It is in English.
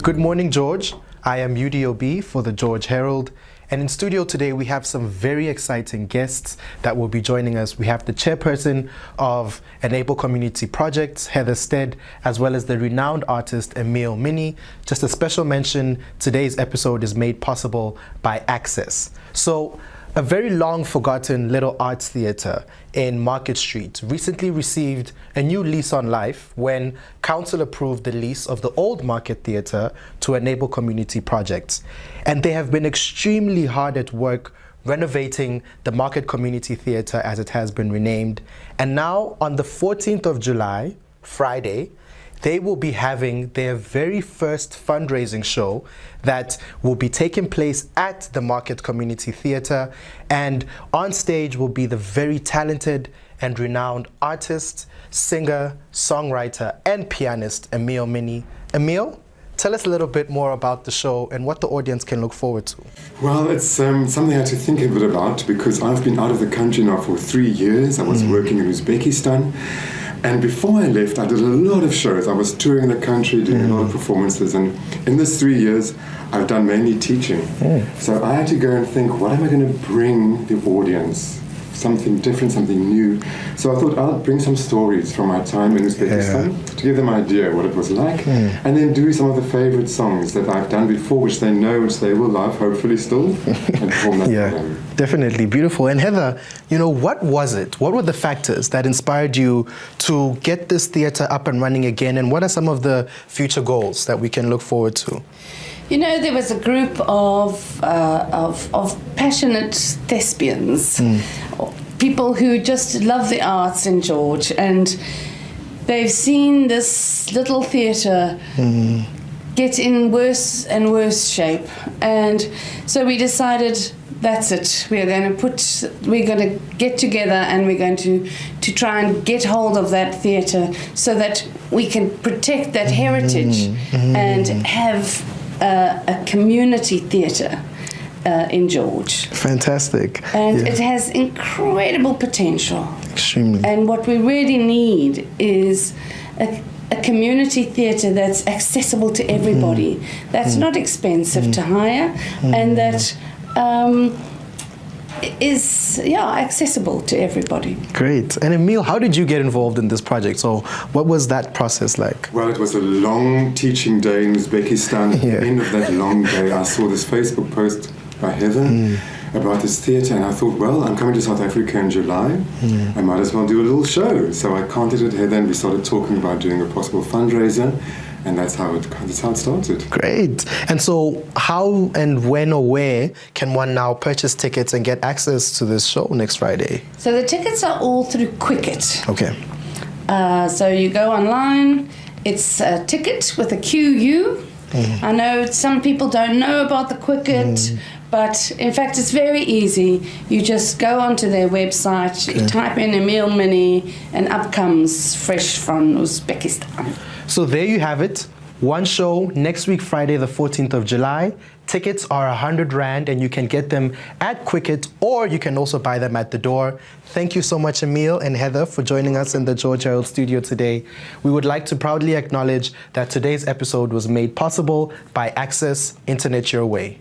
Good morning, George. I am UDOB for the George Herald. And in studio today, we have some very exciting guests that will be joining us. We have the chairperson of Enable Community Projects, Heather Stead, as well as the renowned artist, Emile Minnie. Just a special mention, today's episode is made possible by Access. So, a very long forgotten little arts theatre in Market Street recently received a new lease on life when council approved the lease of the old Market Theatre to Enable Community Projects. And they have been extremely hard at work renovating the Market Community Theatre, as it has been renamed. And now on the 14th of July, Friday, they will be having their very first fundraising show that will be taking place at the Market Community Theatre. And on stage will be the very talented and renowned artist, singer, songwriter, and pianist, Emile Minnie. Emile, tell us a little bit more about the show and what the audience can look forward to. Well, it's something I had to think a bit about because I've been out of the country now for 3 years. I was working in Uzbekistan. And before I left, I did a lot of shows. I was touring the country, doing a lot of performances. And in these 3 years, I've done mainly teaching. So I had to go and think, what am I going to bring the audience? Something different, something new. So I thought I'll bring some stories from my time in Uzbekistan to give them an idea what it was like. And then do some of the favorite songs that I've done before, which they know, which they will love, hopefully still, and perform that for them. Definitely beautiful. And Heather, you know, what was it? What were the factors that inspired you to get this theatre up and running again? And what are some of the future goals that we can look forward to? You know, there was a group of passionate thespians, people who just love the arts in George, and they've seen this little theatre get in worse and worse shape, and so we decided that's it. We're going to get together and we're going to try and get hold of that theatre so that we can protect that heritage and have a community theatre in George. Fantastic. And it has incredible potential. Extremely. And what we really need is a community theatre that's accessible to everybody, that's not expensive to hire, and that is accessible to everybody. Great. And Emile, how did you get involved in this project? So what was that process like? Well, it was a long teaching day in Uzbekistan. At the end of that long day, I saw this Facebook post by Heather about this theatre, and I thought, well, I'm coming to South Africa in July. I might as well do a little show. So I contacted Heather and we started talking about doing a possible fundraiser. And that's how it started. Great. And so how and when or where can one now purchase tickets and get access to this show next Friday? So the tickets are all through Quicket. Okay. So you go online, it's a ticket with a QU. I know some people don't know about the Quicket, but in fact it's very easy. You just go onto their website, you type in Emile Minnie, and up comes Fresh from Uzbekistan. So there you have it. One show next week, Friday, the 14th of July. Tickets are 100 Rand and you can get them at Quicket, or you can also buy them at the door. Thank you so much, Emile and Heather, for joining us in the George Herald studio today. We would like to proudly acknowledge that today's episode was made possible by Access Internet Your Way.